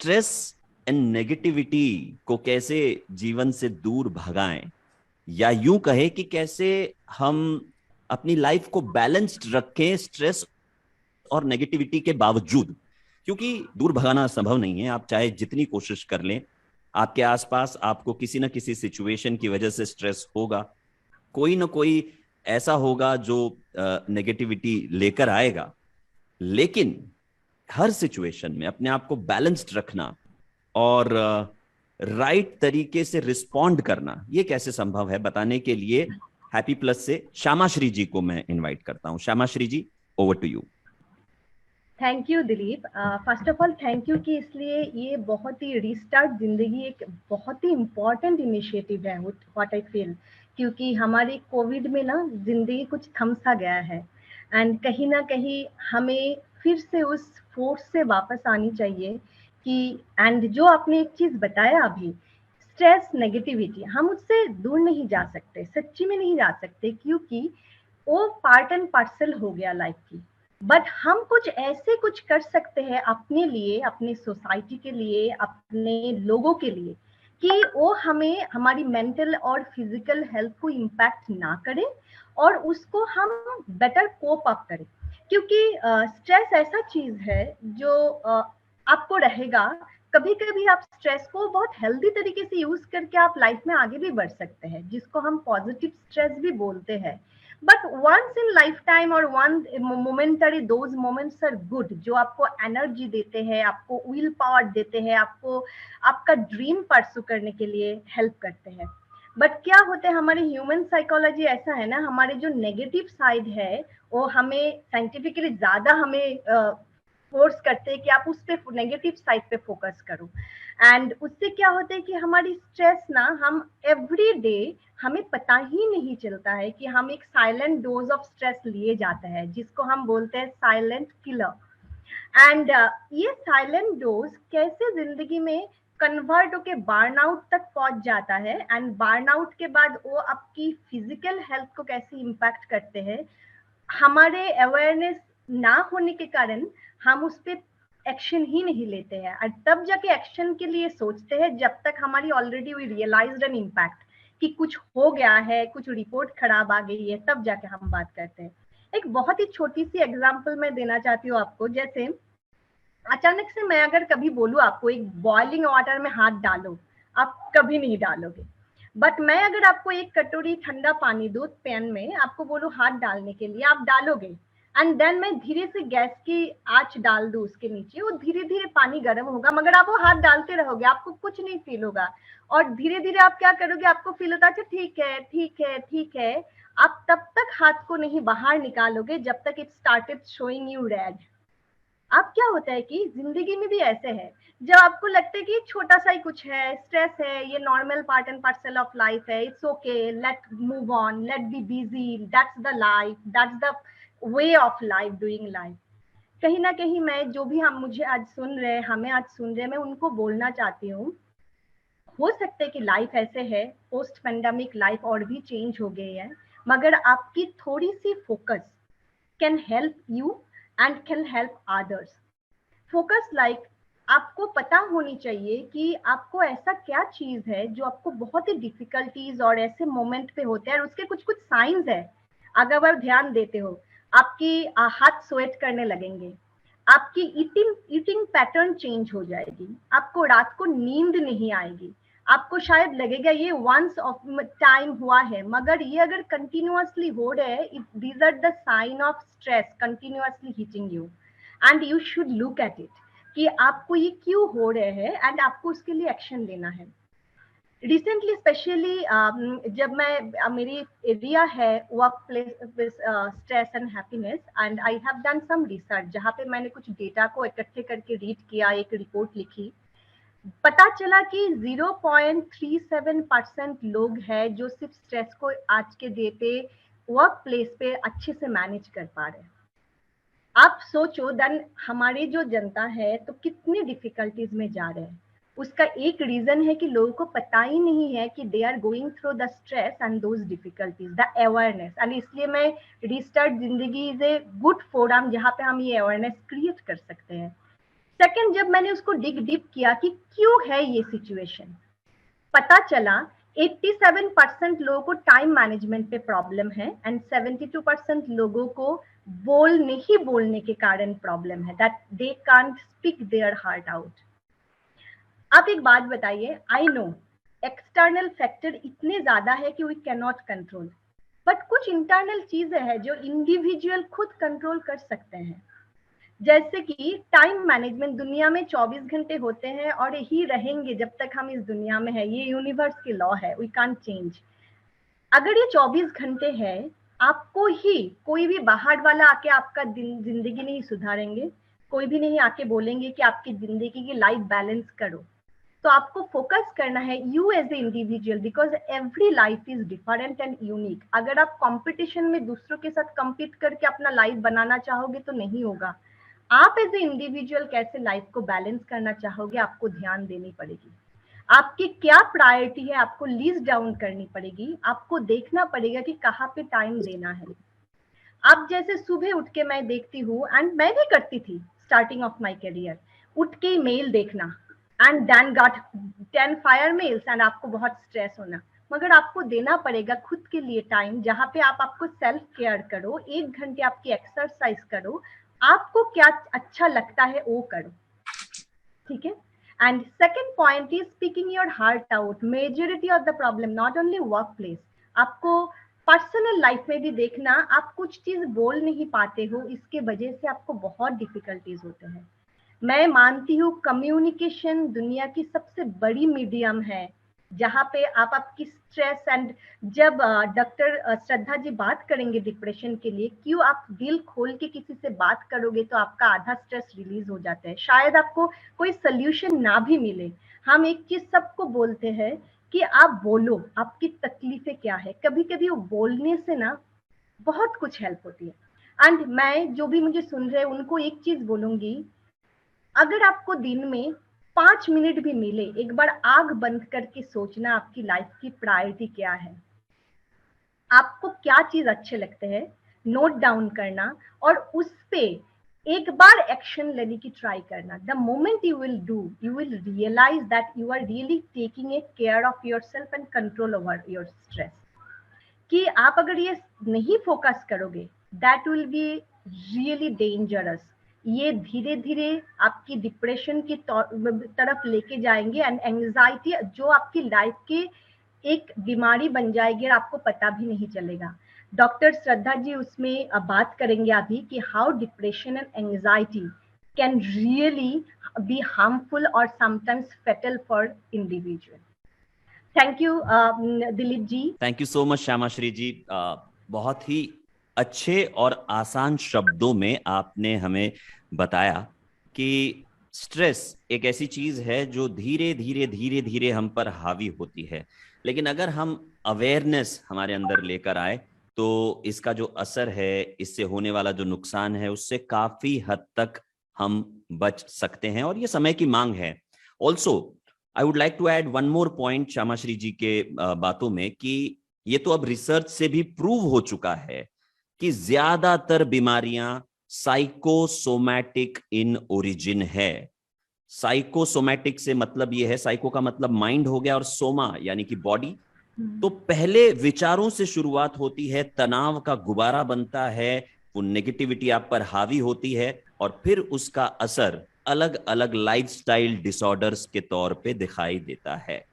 Stress and negativity को कैसे जीवन से दूर भगाएं, या यूं कहे कि कैसे हम अपनी लाइफ को बैलेंस्ड रखें स्ट्रेस और नेगेटिविटी के बावजूद। क्योंकि दूर भगाना संभव नहीं है, आप चाहे जितनी कोशिश कर लें, आपके आसपास आपको किसी ना किसी सिचुएशन की वजह से स्ट्रेस होगा। कोई ना कोई ऐसा होगा जो नेगेटिविटी लेकर आएगा। लेकिन हर सिचुएशन में अपने आप को बैलेंस्ड रखना और राइट तरीके से रिस्पॉन्ड करना, ये कैसे संभव है, बताने के लिए हैप्पी प्लस से श्यामाश्री जी को मैं इनवाइट करता हूं। Shyamashree ji, over to you. Thank you Dilip. First of all thank you कि इसलिए ये बहुत ही रीस्टार्ट जिंदगी एक बहुत ही इम्पॉर्टेंट इनिशिएटिव है व्हाट आई फील, क्योंकि हमारी कोविड में ना जिंदगी कुछ थम सा गया है एंड कहीं ना कहीं हमें फिर से उस फोर्स से वापस आनी चाहिए कि एंड जो आपने एक चीज बताया अभी, स्ट्रेस नेगेटिविटी, हम उससे दूर नहीं जा सकते, सच्ची में नहीं जा सकते, क्योंकि वो पार्ट एंड पार्सल हो गया लाइफ की। बट हम कुछ ऐसे कुछ कर सकते हैं अपने लिए, अपने सोसाइटी के लिए, अपने लोगों के लिए, कि वो हमें हमारी मेंटल और फिजिकल हेल्थ को इम्पैक्ट ना करे और उसको हम बेटर कोप अप करें। क्योंकि स्ट्रेस ऐसा चीज है जो आपको रहेगा। कभी कभी आप स्ट्रेस को बहुत हेल्दी तरीके से यूज करके आप लाइफ में आगे भी बढ़ सकते हैं, जिसको हम पॉजिटिव स्ट्रेस भी बोलते हैं। But once in life time और one momentary, those moments are good, जो आपको एनर्जी देते हैं, आपको विल पावर देते हैं, आपको आपका ड्रीम परसू करने के लिए हेल्प करते हैं। बट क्या होता है, हमारे ह्यूमन साइकोलॉजी ऐसा है ना, हमारे जो नेगेटिव साइड है वो हमें साइंटिफिकली ज्यादा हमें फोर्स करते हैं कि आप उस पे नेगेटिव साइड पे फोकस करो। एंड उससे क्या होता है कि हमारी स्ट्रेस ना, हम एवरी डे हमें पता ही नहीं चलता है कि हम एक साइलेंट डोज ऑफ स्ट्रेस लिए जाते हैं, जिसको हम बोलते हैं साइलेंट किलर। एंड ये साइलेंट डोज कैसे जिंदगी में कन्वर्ट होके बर्नआउट तक पहुंच जाता है, एंड बर्नआउट के बाद वो आपकी फिजिकल हेल्थ को कैसे इम्पैक्ट करते हैं, हमारे अवेयरनेस ना होने के कारण हम उस पर एक्शन ही नहीं लेते हैं, और तब जाके एक्शन के लिए सोचते हैं जब तक हमारी already we realised an impact कि कुछ हो गया है, कुछ रिपोर्ट खराब आ गई है, तब जाके हम बात करते हैं। एक बहुत ही छोटी सी एग्जांपल मैं देना चाहती हूँ आपको। जैसे अचानक से मैं अगर कभी बोलूँ आपको एक बॉइलिंग वाटर में हाथ डालो, आप कभी नहीं डालोगे। बट मैं अगर आपको एक कटोरी ठंडा पानी दूध पैन में आपको बोलूँ हाथ डालने के लिए, आप डालोगे। एंड देन मैं धीरे से गैस की आंच डाल दूं उसके नीचे, वो धीरे धीरे पानी गर्म होगा, मगर आप वो हाथ डालते रहोगे, आपको कुछ नहीं फील होगा। और धीरे धीरे आप क्या करोगे, आपको फील होता है अच्छा ठीक है ठीक है ठीक है। आप तब तक हाथ को नहीं बाहर निकालोगे जब तक it started showing you read. अब क्या होता है कि जिंदगी में भी ऐसे है, जब आपको लगता है कि छोटा सा ही कुछ है, स्ट्रेस है, ये normal part and parcel of life है, it's okay, let move on, let be busy, that's the life, that's the way of life, doing life. कहीं ना कहीं मैं जो भी हम मुझे आज सुन रहे हैं, हमें आज सुन रहे हैं, मैं उनको बोलना चाहती हूँ, हो सकता है कि लाइफ ऐसे है, पोस्ट पेंडेमिक लाइफ और भी चेंज हो गई है, मगर आपकी थोड़ी सी focus can help you and can help others. Focus like आपको पता होनी चाहिए कि आपको ऐसा क्या चीज है जो आपको बहुत ही डिफिकल्टीज और ऐसे मोमेंट पे होते हैं, और उसके कुछ कुछ साइंस है। अगर आप ध्यान देते हो, आपकी हाथ स्वेट करने लगेंगे, आपकी ईटिंग ईटिंग पैटर्न चेंज हो जाएगी, आपको रात को नींद नहीं आएगी, आपको शायद लगेगा ये वंस ऑफ टाइम हुआ है, मगर ये अगर कंटिन्यूअसली हो रहे हैं, these are the sign of stress continuously hitting you, and you should look at it कि आपको ये क्यों हो रहे हैं एंड आपको उसके लिए एक्शन लेना है। रिसेंटली स्पेशली जब मैं मेरी एरिया है work place stress and happiness, and I have done some research जहाँ पे मैंने कुछ डेटा को इकट्ठे करके रीड किया, एक रिपोर्ट लिखी। पता चला कि 0.37% लोग हैं जो सिर्फ स्ट्रेस को आज के डे पे वर्क प्लेस पे अच्छे से मैनेज कर पा रहे हैं। आप सोचो देन हमारी जो जनता है तो कितनी डिफिकल्टीज में जा रहे हैं। उसका एक रीजन है कि लोगों को पता ही नहीं है कि they are going through the stress and those difficulties, the awareness. And इसलिए मैं रिस्टार्ट जिंदगी इज ए गुड फोरम जहाँ पे हम ये अवेयरनेस क्रिएट कर सकते हैं। सेकंड, जब मैंने उसको डिग डीप किया कि क्यों है ये सिचुएशन, पता चला 87% लोगों को टाइम मैनेजमेंट पे प्रॉब्लम है एंड 72% लोगों को नहीं बोलने के कारण प्रॉब्लम है, that they can't speak their heart out. आप एक बात बताइए, आई नो एक्सटर्नल फैक्टर इतने ज्यादा है कि we can not control, but कुछ इंटरनल चीजें हैं जो इंडिविजुअल खुद कंट्रोल कर सकते हैं। जैसे कि टाइम मैनेजमेंट, दुनिया में 24 घंटे होते हैं और यही रहेंगे जब तक हम इस दुनिया में है, ये यूनिवर्स की लॉ है, वी कांट चेंज। अगर ये 24 घंटे है, आपको ही कोई भी बाहर वाला आके आपका जिंदगी नहीं सुधारेंगे, कोई भी नहीं आके बोलेंगे कि आपकी जिंदगी की लाइफ बैलेंस करो। तो आपको फोकस करना है you as a individual, because every life is different and unique. अगर आप कंपटीशन में दूसरों के साथ compete करके अपना लाइफ बनाना चाहोगे तो नहीं होगा। आप एज ए इंडिविजुअल कैसे लाइफ को बैलेंस करना चाहोगे, आपको ध्यान देनी पड़ेगी। आपकी क्या प्रायोरिटी है, आपको लिस्ट डाउन करनी पड़ेगी। आपको देखना पड़ेगा कि कहाँ पे टाइम देना है। अब जैसे सुबह उठ के मैं देखती हूँ, एंड मैं भी करती थी स्टार्टिंग ऑफ माई करियर, उठ के मेल देखना and then got 10 fire mails and आपको बहुत स्ट्रेस होना। मगर आपको देना पड़ेगा खुद के लिए टाइम, जहाँ पे आप आपको सेल्फ केयर करो, 1 घंटे आपकी एक्सरसाइज करो, आपको क्या अच्छा लगता है वो करो, ठीक है। And second point is speaking your heart out. Majority of the problem not only work place, आपको पर्सनल लाइफ में भी देखना, आप कुछ चीज बोल नहीं पाते हो, इसके वजह से आपको बहुत डिफिकल्टीज होते हैं। मैं मानती हूँ कम्युनिकेशन दुनिया की सबसे बड़ी मीडियम है, जहाँ पे आप आपकी स्ट्रेस एंड जब डॉक्टर श्रद्धा जी बात करेंगे डिप्रेशन के लिए, क्यों आप दिल खोल के किसी से बात करोगे तो आपका आधा स्ट्रेस रिलीज हो जाता है। शायद आपको कोई सोल्यूशन ना भी मिले, हम एक चीज सबको बोलते हैं कि आप बोलो आपकी तकलीफें क्या है। कभी कभी वो बोलने से ना बहुत कुछ हेल्प होती है। एंड मैं जो भी मुझे सुन रहे हैं उनको एक चीज बोलूंगी, अगर आपको दिन में 5 मिनट भी मिले, एक बार आग बंद करके सोचना आपकी लाइफ की प्रायोरिटी क्या है, आपको क्या चीज अच्छे लगते हैं, नोट डाउन करना और उस पे एक बार एक्शन लेने की ट्राई करना। The moment you will do, you will realise that you are really taking a care of your self and control over your stress. कि आप अगर ये नहीं फोकस करोगे, that will be really dangerous. ये धीरे धीरे आपकी डिप्रेशन की तरफ लेके जाएंगे एंड एंजाइटी जो आपकी लाइफ के एक बीमारी बन जाएगी और आपको पता भी नहीं चलेगा। डॉक्टर श्रद्धा जी उसमें बात करेंगे अभी कि how depression and anxiety can really be harmful और sometimes fatal for individual. Thank you Dilip ji. Thank you so much Shyamashri ji. बहुत ही अच्छे और आसान शब्दों में आपने हमें बताया कि स्ट्रेस एक ऐसी चीज है जो धीरे धीरे धीरे धीरे हम पर हावी होती है, लेकिन अगर हम अवेयरनेस हमारे अंदर लेकर आए तो इसका जो असर है, इससे होने वाला जो नुकसान है, उससे काफी हद तक हम बच सकते हैं और ये समय की मांग है। Also I would like to add one more point Shyamashri ji के बातों में कि ये तो अब रिसर्च से भी प्रूव हो चुका है कि ज्यादातर बीमारियां साइकोसोमैटिक इन ओरिजिन है। साइकोसोमैटिक से मतलब ये है, साइको का मतलब माइंड हो गया और सोमा यानी कि बॉडी। तो पहले विचारों से शुरुआत होती है, तनाव का गुब्बारा बनता है, वो नेगेटिविटी आप पर हावी होती है और फिर उसका असर अलग अलग लाइफस्टाइल डिसऑर्डर्स के तौर पे दिखाई देता है।